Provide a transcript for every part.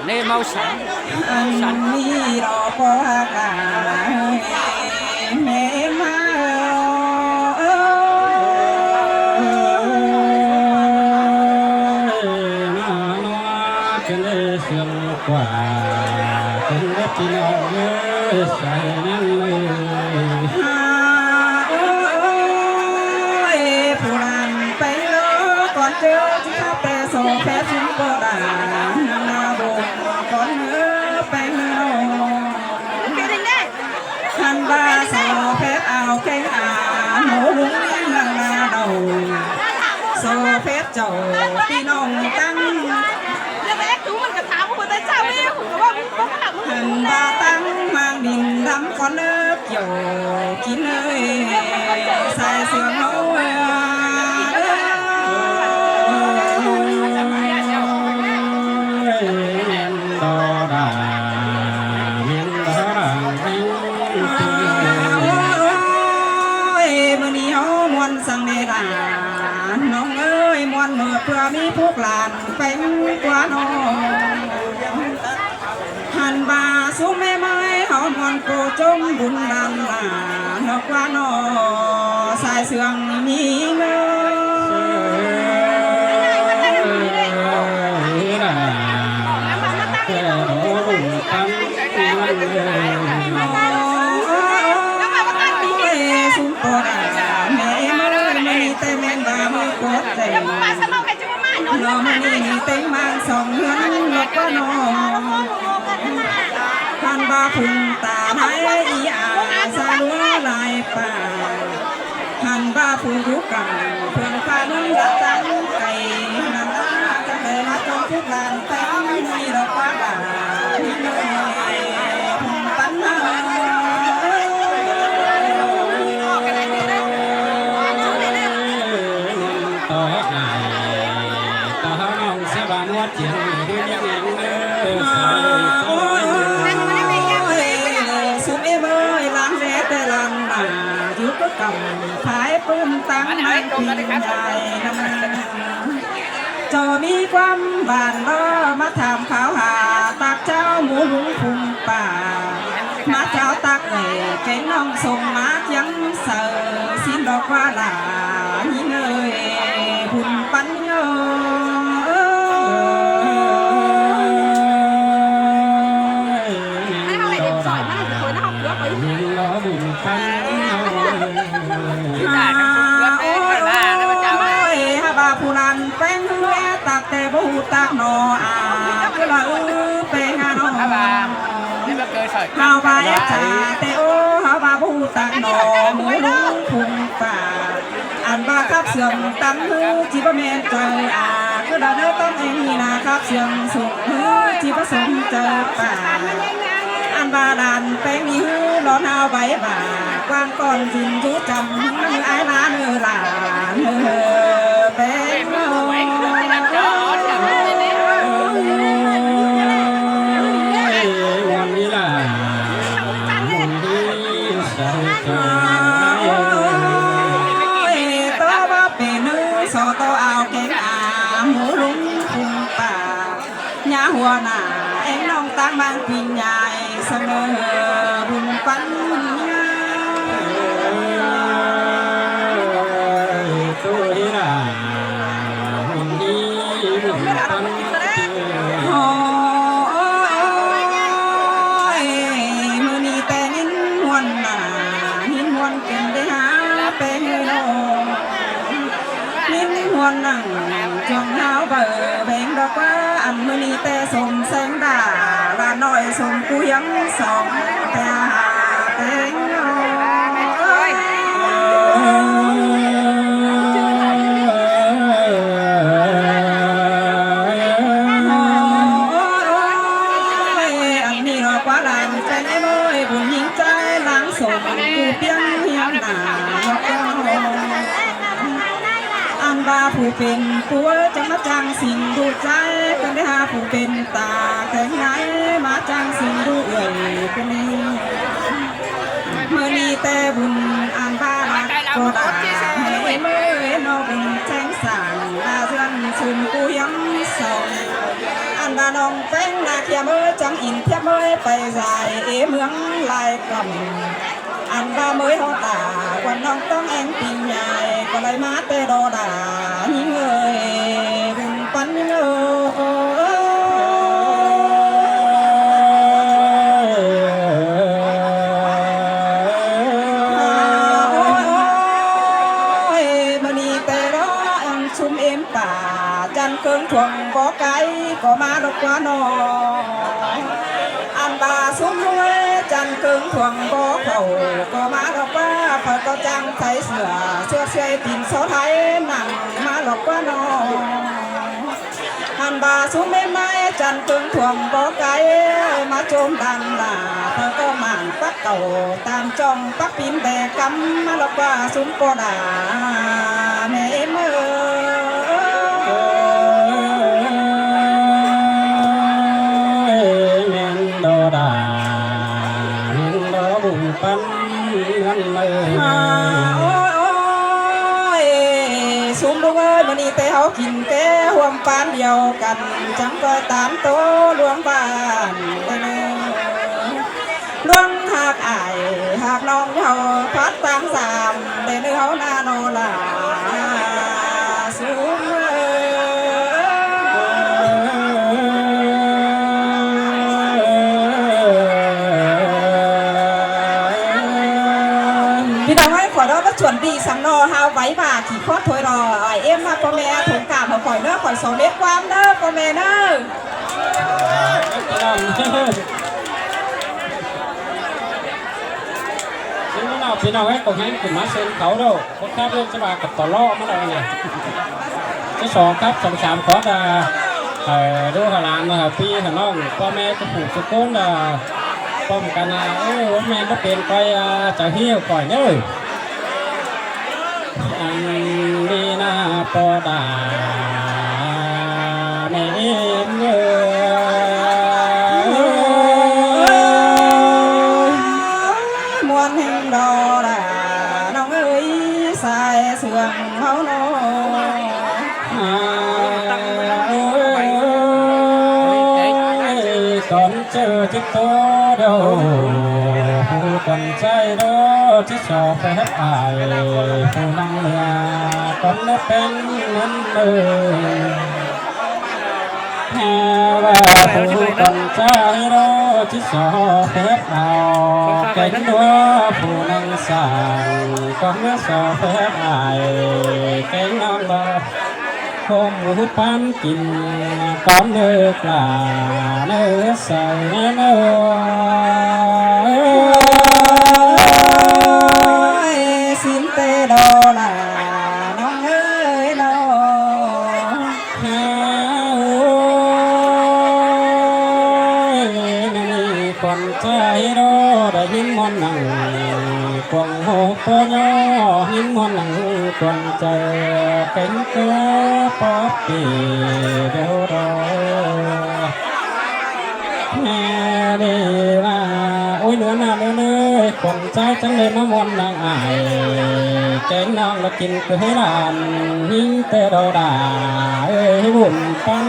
sản nên mau sản sản mi đó có cả mẹ má quả từng đất chỉ lo nhớ say nắng ơi phụ làm tay lỡ còn chưa chỉ có bè sổ phép chúng có đà na bộ còn nhớ tay lỡ hành ba sổ phép ảo canh nổ đúng là đầu sổ phép chầu đi nòng tăng hành ba tăng mang đình đắm con nước dầu chín ơi sai sương nấu miền đò đà miền đò đà ơi mưa ní hó muôn sang đề đàน้องเอ้ยมวนเมื่อเพื่อมีพวกหลานเป็นกว่าน้องหันบาสุแม่ไม้หอมอนโกจมบุญดันหลานกว่าน้อสายเสื่องมีเงิสุปอดแม่มาไม่แต่แม่บาไม่กดใจน้องนี่เต็งมาสองเงินนกว่าน้องพันบาพุงตาไทยอีอาสาลัวลายป่าพันบาพุงยุกันเพื่อนฟ้านุ่งรักตั้งไก่นันตาจะเป็นรักจงทุกลานแต่ไม่มีดอกฟ้าด่าที่เลยพุงตั้งchuyện đi sum em ơi làm rẽ tê làm mà dưới có cầm thái phương tăng mang pin dài cho mi quan bàn đó má tham khảo hà tạc trao mũ lũng phùngป่าmá trao tạc nghề cái nông sông má trắng sờ xin đọc qua là những người hùn bắn nhớ bà phụ làm quen hứa tạc tê bố tạc nọ cứ là pe hà nọ hào bà ép trà tê ô hào bà bố tạc nọ mũ lũng phùng phà ăn ba khắp sườn tắm hư chỉ có mẹ trời cứ là nơi tâm em là khắp sườn sụp hư chỉ có sống chờ bà ăn ba đàn pe đi hư lo nào bảy bà quan con dình chú chồng như ai lá nữa là bé nhà hoa nà em nông tăng mang pin nhài sang nơi buồn quanh tôi là hồn đi buồn quanh mưa ni tè nín muôn kèm để há pe hơi nô nín muôn nằng trong áo bờ bèn đó quá ăn mưa ni tè sôm sáng đà là nội sôm cuyến sòng tè hà tèn quá làm trên em ơi buồn nhìn trái lãng sổ cụ tiếng hiếm nà ăn ba phụเป็นตัวจังมาจังสิ่งดูใจกันได้หาผู้เป็นตาแต่งไหนมาจังสิ่งดูเอ่ยเป็นนี้เมื่อนี้แต่บุญอันบ้ารักก็ได้ให้เมื่อน้องบุญแจ้งสั่งลาเรื่องชุมกูยังส่งอันบา là nòng phanh là kia mới chẳng in thiếp mới phải dài ế mướng lại cầm ăn ba mới ho tả quần nòngต้องem tìm nhài còn lại má tê đo đà những người vùng bắn những cơn thuần có cái có má độc quá nò ăn bà xuống nuôi chăn cơn thuần có khẩu có má độc quá phải có trang thấy sửa xe tìm số thấy nặng má độc quá nò ăn bà xuống bên mai chăn cơn thuần có cái má trôm đàn là phải có màn bắt tàu tam trong bắt pin bè cắm má độc quá xuống có đà mẹ em ơi xuống đúng ơi mà đi tê háo kín kế huông pan điều cằn chẳng coi tám tố luông bàn luông hạc ải hạc nong nhau phát tăng giảm để nơi háo na nô là xuống vì đâu ấy khỏi đó đã chuẩn bị sẵn nò hao váy và chỉ khót thôi rồi em mà con mẹ thông cảm mà khỏi nữa khỏi số nếp quam nữa con mẹ nữa nhưng nàoพี่น้องให้ตรงให้ถึงมาเซ็นเขาด้วยคนข้าเรื่องจะมากับต่อล่อมาเลยเนี่ยที่สองครับสองสามคอร์สดูขลานมาพี่ขน้องพ่อแม่ก็ผูกสุกุลป้องกันแม่ก็เป็นไปจะเหี้ยวก่อยเด้ออันนี้นาปอดาแม่เงมวนแห่งดอดาน้องเอ้ยสายเสื่อมเขาโน่ก่อนเจอที่โตเดียวผู้ก่อนใจเด้อที่ชอบแฟบอายผู้นั่งเรือก่อนได้เป็นเหมือนเดิมแค่ว่าผู้ก่อนใจเด้อที่ชอบแฟบเอาแก่ตัวผู้นั่งสายก่อนเมื่อชอบแฟบอายแก่น้องบ่คงหูปันกินก้อนเนื้อกลาเนื้อใส่เนื้อสินเตดอล่ะน้องเอ้ยน้องคนใจรอได้ยินมนหนังกวงหูปย่อหินมนหนังกวงใจเป็นตัวป๊อปปี้เดียวรอแม่ดีว่าโอ้ยเหลือหน้าเหลือเนื้อคนใจจังเลยมามวนนางอายแกงน้องแล้วกินเคยหลานหิ้งเตะดอดาให้บุญปัง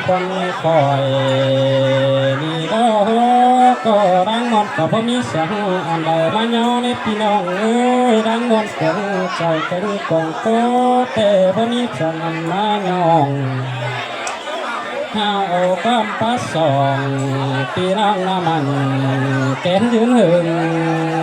คนคอยนี่ก็รังงอนกับพ่อมีเสียงอันใดมาเนาในพี่น้องเอ้ยรังงอนคงใจกันกองโตแต่พ่อมีเสียงอันมาเนาหาโอกำปัสสองปีรังน้ำมันแกนยืนหึง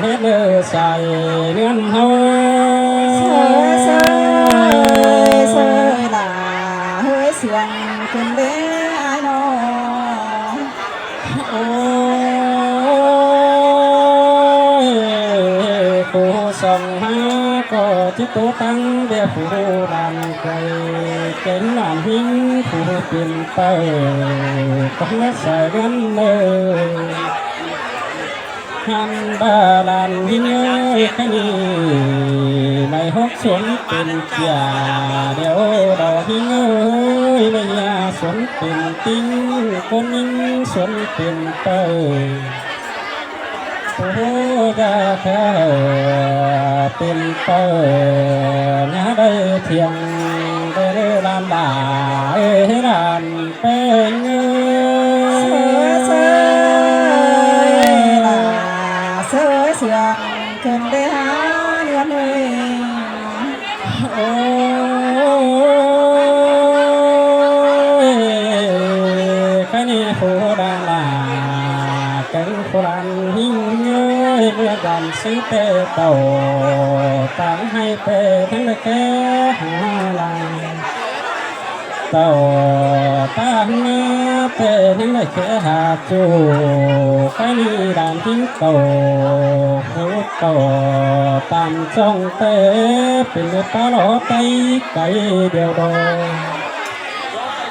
เฮ็ดเลือใส่เงินเฮาเสยล่ะเฮ้ยเสียงคนเด้อน้องโอ้ยผู้ส่องหาก็ที่ตัวตั้งเดียวผู้ดันไกลเก่งหลานหิ้งผู้เปลี่ยนไปก็ไม่ใส่เงินเลยหันบาลานหิ้งเอ้ยแค่นี้ในหกสวนเป็นเกียเดี๋ยวดอกหิ้งเอ้ยไม่ยาส วนเป็นติ้งคนยิงสวนเป็นเปิดโอ้ยาแค่เป็นเปิดนะได้เทียงได้ลานบ่าลานเป็นเงยเสยเสือขึ้นได้หาเนื้อเลย โอ้ยแค่นี้โหดาลาเป็นคนหิ้งเงยเมื่อกันซื้อเตะโตตั้งให้เตะทั้งแก่หาลังโตตั้งเตะทั้งแก่หาจูแค่นี้ดานทิ้งโตหูโตตามจ้องเตะเป็นปลาหลอไตไก่เดียวโด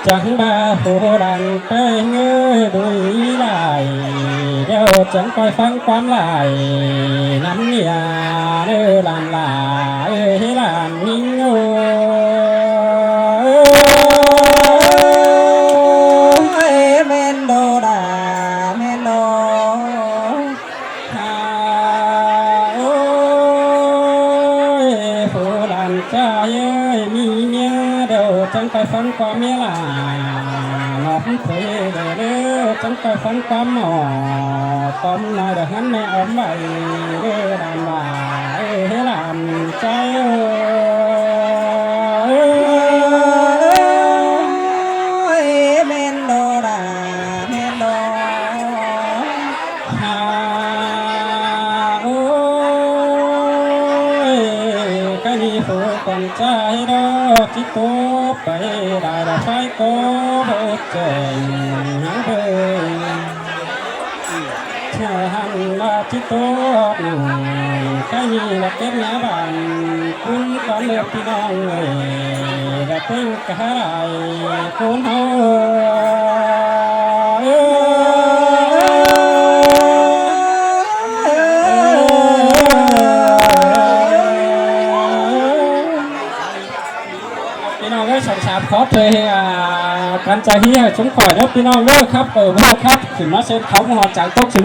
จังบาหูดันไปเงยดุยไหลเดี๋ยวจังคอยฟังความไหลน้ำเนียเด้อลานหลายให้ลานนิ่งโอ้เมนโดดาเมนโดโอ้ยหูดันใจเอ้ยมีเมียเดี๋ยวจังคอยฟังความเมียหลาน้องเคยเด้อเด้อจังคอยฟังความหมอตอมน้อยเดี๋ยวหันแม่อ้อมไว้เด้อลานหลายให้ลานใจเมนโดดาเมนโดโอ้ยใครมีหัวก่อนใจดอกที่โตไปได้ดอกไฟโกโบเจงหังเบยหันมาที่โตหนึ่งใครมีละเก็บเนื้อบานคุณตอนเลือกพี่น้องเลยละเพิ่งกระไรคุณเฮาพี่น้องได้สามขอเพลงกันใจที่สมขอแล้วพี่น้องเลิกครับพ่อครับถึงมาเซ็นเขาหัวจากตกชีวิต